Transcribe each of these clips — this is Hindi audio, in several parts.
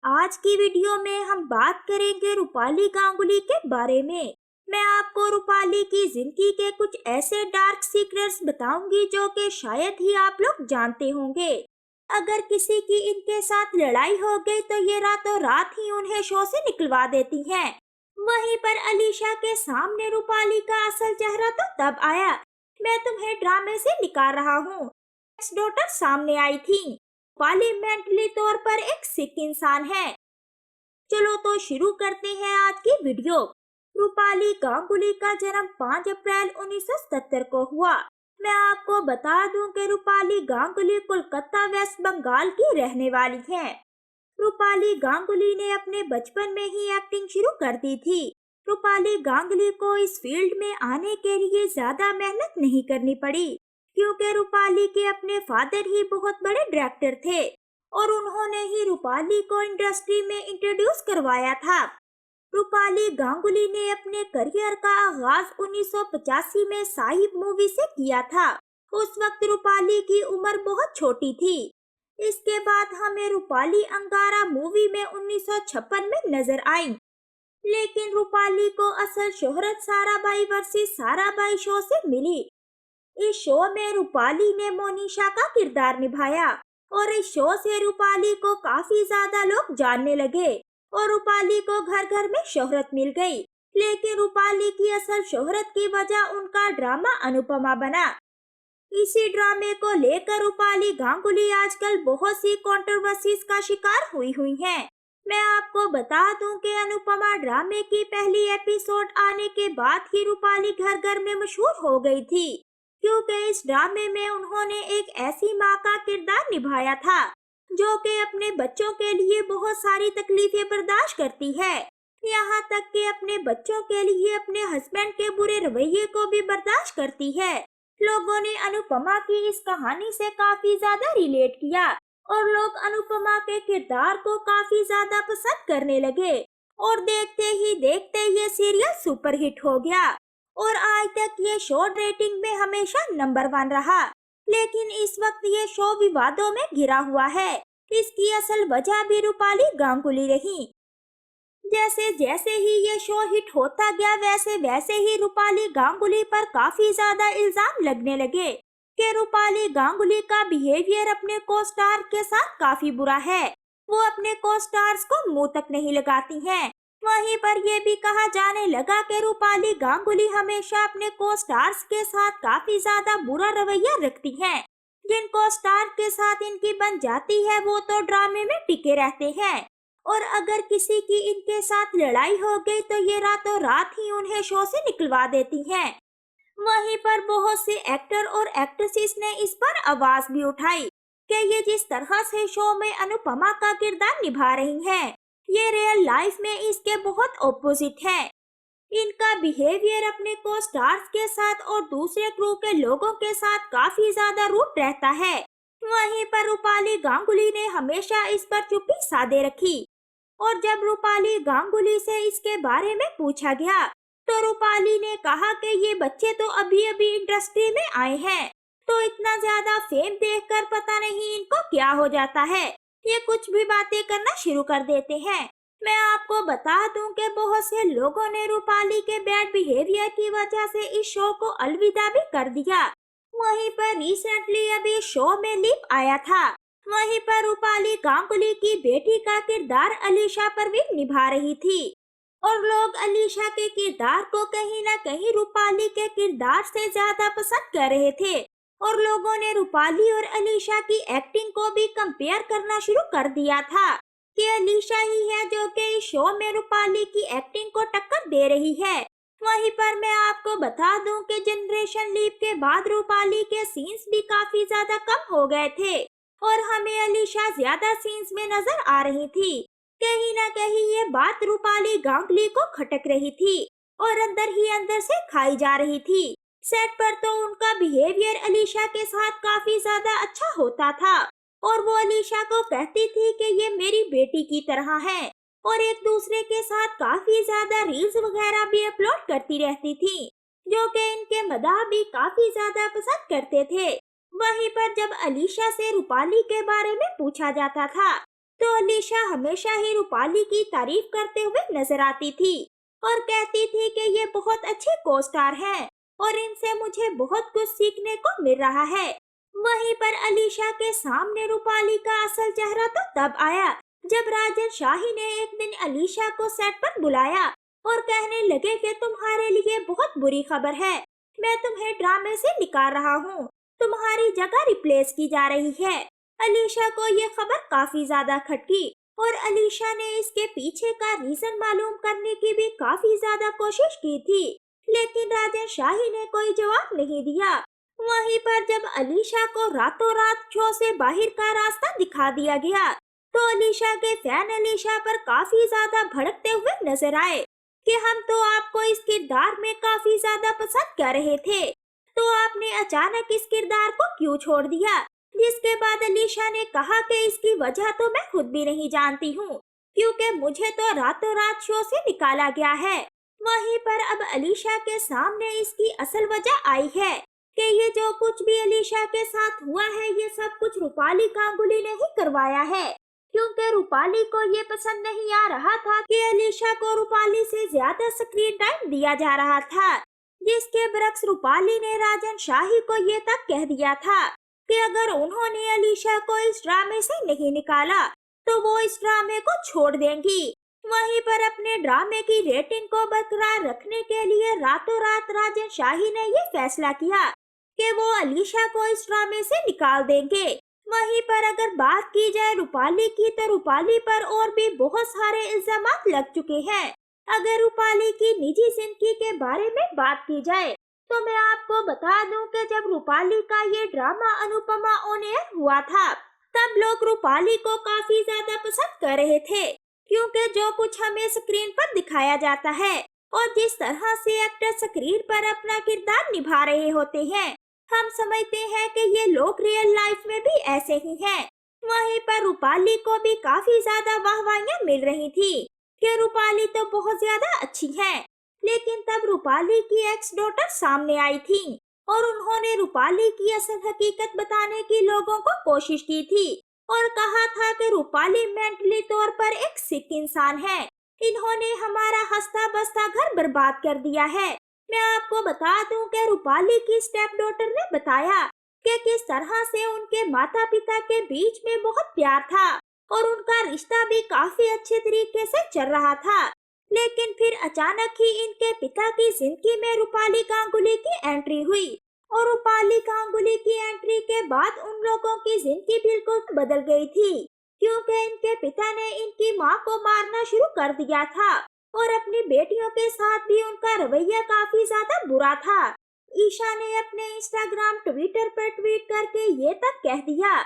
आज की वीडियो में हम बात करेंगे रूपाली गांगुली के बारे में। मैं आपको रूपाली की जिंदगी के कुछ ऐसे डार्क सीक्रेट्स बताऊंगी जो कि शायद ही आप लोग जानते होंगे। अगर किसी की इनके साथ लड़ाई हो गई तो ये रातों रात ही उन्हें शो से निकलवा देती हैं। वहीं पर अलीशा के सामने रूपाली का असल चेहरा तो तब आया, मैं तुम्हें ड्रामे से निकाल रहा हूँ, डॉटर सामने आई थी। रूपाली मेंटली तौर पर एक सिक इंसान है। चलो तो शुरू करते हैं आज की वीडियो। रूपाली गांगुली का जन्म 5 अप्रैल 1970 को हुआ। मैं आपको बता दूं कि रूपाली गांगुली कोलकाता वेस्ट बंगाल की रहने वाली है। रूपाली गांगुली ने अपने बचपन में ही एक्टिंग शुरू कर दी थी। रूपाली गांगुली को इस फील्ड में आने के लिए ज्यादा मेहनत नहीं करनी पड़ी, क्योंकि रूपाली के अपने फादर ही बहुत बड़े डायरेक्टर थे और उन्होंने ही रूपाली को इंडस्ट्री में इंट्रोड्यूस करवाया था। रूपाली गांगुली ने अपने करियर का आगाज 1985 में साहिब मूवी से किया था। उस वक्त रूपाली की उम्र बहुत छोटी थी। इसके बाद हमें रूपाली अंगारा मूवी में 1956 में नजर आई। लेकिन रूपाली को असल शोहरत साराभाई वर्सेस साराभाई शो से मिली। इस शो में रूपाली ने मोनिशा का किरदार निभाया और इस शो से रूपाली को काफी ज्यादा लोग जानने लगे और रूपाली को घर घर में शोहरत मिल गई। लेकिन रूपाली की असल शोहरत की वजह उनका ड्रामा अनुपमा बना। इसी ड्रामे को लेकर रूपाली गांगुली आजकल बहुत सी कंट्रोवर्सीज का शिकार हुई है। मैं आपको बता दूं कि अनुपमा ड्रामे की पहली एपिसोड आने के बाद ही रूपाली घर घर में मशहूर हो गई थी, क्योंकि इस ड्रामे में उन्होंने एक ऐसी माँ का किरदार निभाया था जो कि अपने बच्चों के लिए बहुत सारी तकलीफें बर्दाश्त करती है, यहाँ तक कि अपने बच्चों के लिए अपने हस्बैंड के बुरे रवैये को भी बर्दाश्त करती है। लोगों ने अनुपमा की इस कहानी से काफी ज्यादा रिलेट किया और लोग अनुपमा के किरदार को काफी ज्यादा पसंद करने लगे और देखते ही देखते ये सीरियल सुपरहिट हो गया और आज तक ये शो रेटिंग में हमेशा नंबर 1 रहा। लेकिन इस वक्त ये शो विवादों में घिरा हुआ है। इसकी असल वजह भी रूपाली गांगुली रही। जैसे जैसे ही ये शो हिट होता गया वैसे वैसे ही रूपाली गांगुली पर काफी ज्यादा इल्जाम लगने लगे कि रूपाली गांगुली का बिहेवियर अपने को स्टार के साथ काफी बुरा है। वो अपने को स्टार्स को मुंह तक नहीं लगाती हैं। वहीं पर यह भी कहा जाने लगा कि रूपाली गांगुली हमेशा अपने को स्टार्स के साथ काफी ज्यादा बुरा रवैया रखती हैं। जिनको स्टार के साथ इनकी बन जाती है वो तो ड्रामे में टिके रहते हैं और अगर किसी की इनके साथ लड़ाई हो गई तो ये रातों रात ही उन्हें शो से निकलवा देती हैं। वहीं पर बहुत से एक्टर और एक्ट्रेसेस ने इस पर आवाज भी उठाई कि ये जिस तरह से शो में अनुपमा का किरदार निभा रही हैं, ये रियल लाइफ में इसके बहुत ऑपोजिट है। इनका बिहेवियर अपने को स्टार्स के साथ और दूसरे क्रू के लोगों के साथ काफी ज्यादा रूड रहता है। वहीं पर रूपाली गांगुली ने हमेशा इस पर चुप्पी साधे रखी और जब रूपाली गांगुली से इसके बारे में पूछा गया तो रूपाली ने कहा कि ये बच्चे तो अभी अभी इंडस्ट्री में आए हैं, तो इतना ज्यादा फेम देखकर पता नहीं इनको क्या हो जाता है, ये कुछ भी बातें करना शुरू कर देते हैं। मैं आपको बता दूं कि बहुत से लोगों ने रूपाली के बैड बिहेवियर की वजह से इस शो को अलविदा भी कर दिया। वहीं पर रिसेंटली अभी शो में लिप आया था। वहीं पर रूपाली गांगुली की बेटी का किरदार अलीशा परवीन निभा रही थी और लोग अलीशा के किरदार को कहीं न कहीं रूपाली के किरदार से ज्यादा पसंद कर रहे थे और लोगों ने रूपाली और अलीशा की एक्टिंग को भी कंपेयर करना शुरू कर दिया था कि अलीशा ही है जो कि इस शो में रूपाली की एक्टिंग को टक्कर दे रही है। वहीं पर मैं आपको बता दूं कि जनरेशन लीप के बाद रूपाली के सीन्स भी काफी ज्यादा कम हो गए थे और हमें अलीशा ज्यादा सीन्स में नजर आ रही थी। कहीं ना कहीं ये बात रूपाली गांगुली को खटक रही थी और अंदर ही अंदर से खाई जा रही थी। सेट पर तो उनका बिहेवियर अलीशा के साथ काफी ज्यादा अच्छा होता था और वो अलीशा को कहती थी कि ये मेरी बेटी की तरह है और एक दूसरे के साथ काफी ज्यादा रील्स वगैरह भी अपलोड करती रहती थी, जो कि इनके मदाह भी काफी ज्यादा पसंद करते थे। वहीं पर जब अलीशा से रूपाली के बारे में पूछा जाता था तो अलीशा हमेशा ही रूपाली की तारीफ करते हुए नजर आती थी और कहती थी कि ये बहुत अच्छे को स्टार हैं और इनसे मुझे बहुत कुछ सीखने को मिल रहा है। वहीं पर अलीशा के सामने रूपाली का असल चेहरा तो तब आया जब राजन शाही ने एक दिन अलीशा को सेट पर बुलाया और कहने लगे कि तुम्हारे लिए बहुत बुरी खबर है, मैं तुम्हें ड्रामे से निकाल रहा हूँ, तुम्हारी जगह रिप्लेस की जा रही है। अलीशा को ये खबर काफी ज्यादा खटकी और अलीशा ने इसके पीछे का रीजन मालूम करने की भी काफी ज्यादा कोशिश की थी, लेकिन राजन शाही ने कोई जवाब नहीं दिया। वहीं पर जब अलीशा को रातों रात शो से बाहर का रास्ता दिखा दिया गया, तो अलीशा के फैन अलीशा पर काफी ज्यादा भड़कते हुए नजर आए कि हम तो आपको इस किरदार में काफी ज्यादा पसंद कर रहे थे, तो आपने अचानक इस किरदार को क्यों छोड़ दिया। जिसके बाद अलीशा ने कहा कि इसकी वजह तो मैं खुद भी नहीं जानती हूँ, क्योंकि मुझे तो रातों रात शो से निकाला गया है। वहीं पर अब अलीशा के सामने इसकी असल वजह आई है कि ये जो कुछ भी अलीशा के साथ हुआ है ये सब कुछ रूपाली गांगुली ने ही करवाया है, क्योंकि रूपाली को ये पसंद नहीं आ रहा था कि अलीशा को रूपाली से ज्यादा स्क्रीन टाइम दिया जा रहा था। जिसके बरक्स रूपाली ने राजन शाही को ये तक कह दिया था कि अगर उन्होंने अलीशा को इस ड्रामे से नहीं निकाला तो वो इस ड्रामे को छोड़ देंगी। वहीं पर अपने ड्रामे की रेटिंग को बरकरार रखने के लिए रातों रात राजन शाही ने ये फैसला किया कि वो अलीशा को इस ड्रामे से निकाल देंगे। वहीं पर अगर बात की जाए रूपाली की, तो रूपाली पर और भी बहुत सारे इल्जामात लग चुके हैं। अगर रूपाली की निजी जिंदगी के बारे में बात की जाए तो मैं आपको बता दूं कि जब रूपाली का ये ड्रामा अनुपमा ऑन एयर हुआ था तब लोग रूपाली को काफी ज्यादा पसंद कर रहे थे, क्योंकि जो कुछ हमें स्क्रीन पर दिखाया जाता है और जिस तरह से एक्टर स्क्रीन पर अपना किरदार निभा रहे होते हैं, हम समझते हैं कि ये लोग रियल लाइफ में भी ऐसे ही हैं। वहीं पर रूपाली को भी काफी ज्यादा वाहवाहियां मिल रही थी कि रूपाली तो बहुत ज्यादा अच्छी है, लेकिन तब रूपाली की एक्स डॉटर सामने आई थी और उन्होंने रूपाली की असल हकीकत बताने की लोगों को कोशिश की थी और कहा था कि रूपाली मेंटली तौर पर एक सिक इंसान है, इन्होंने हमारा हंसता बसता घर बर्बाद कर दिया है। मैं आपको बता दूं कि रूपाली की स्टेप डॉटर ने बताया कि किस तरह से उनके माता पिता के बीच में बहुत प्यार था और उनका रिश्ता भी काफी अच्छे तरीके से चल रहा था, लेकिन फिर अचानक ही इनके पिता की जिंदगी में रूपाली गांगुली की एंट्री हुई और रूपाली गांगुली की एंट्री के बाद उन लोगों की जिंदगी बिल्कुल बदल गई थी, क्योंकि इनके पिता ने इनकी मां को मारना शुरू कर दिया था और अपनी बेटियों के साथ भी उनका रवैया काफी ज्यादा बुरा था। ईशा ने अपने इंस्टाग्राम ट्विटर पर ट्वीट करके ये तक कह दिया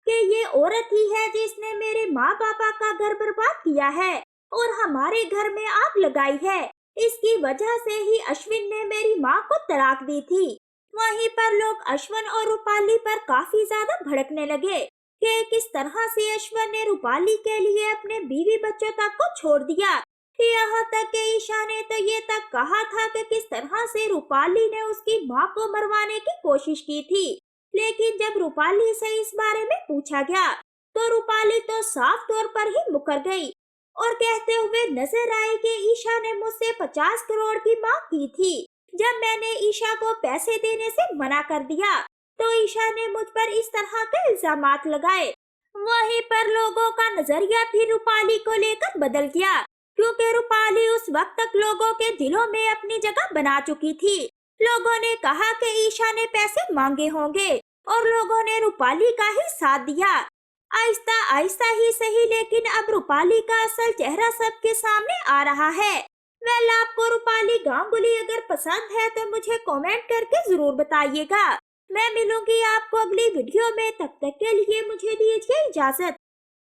कि ये औरत ही है जिसने मेरे माँ पापा का घर बर्बाद किया है और हमारे घर में आग लगाई है, इसकी वजह से ही अश्विन ने मेरी माँ को तलाक दी थी। वहीं पर लोग अश्विन और रूपाली पर काफी ज्यादा भड़कने लगे कि किस तरह से अश्विन ने रूपाली के लिए अपने बीवी बच्चों तक को छोड़ दिया। यहाँ तक कि ईशा ने तो ये तक कहा था कि किस तरह से रूपाली ने उसकी माँ को मरवाने की कोशिश की थी, लेकिन जब रूपाली से इस बारे में पूछा गया तो रूपाली तो साफ तौर पर ही मुकर गई और कहते हुए नजर आई कि ईशा ने मुझसे 50 करोड़ की मांग की थी। जब मैंने ईशा को पैसे देने से मना कर दिया तो ईशा ने मुझ पर इस तरह के इल्जामात लगाए। वहीं पर लोगों का नजरिया फिर रूपाली को लेकर बदल गया, क्योंकि रूपाली उस वक्त तक लोगों के दिलों में अपनी जगह बना चुकी थी। लोगों ने कहा कि ईशा ने पैसे मांगे होंगे और लोगों ने रूपाली का ही साथ दिया। आहिस्ता आहिस्ता ही सही, लेकिन अब रूपाली का असल चेहरा सबके सामने आ रहा है। वेल, आपको रूपाली गांगुली अगर पसंद है तो मुझे कमेंट करके जरूर बताइएगा। मैं मिलूंगी आपको अगली वीडियो में, तब तक के लिए मुझे दीजिए इजाजत।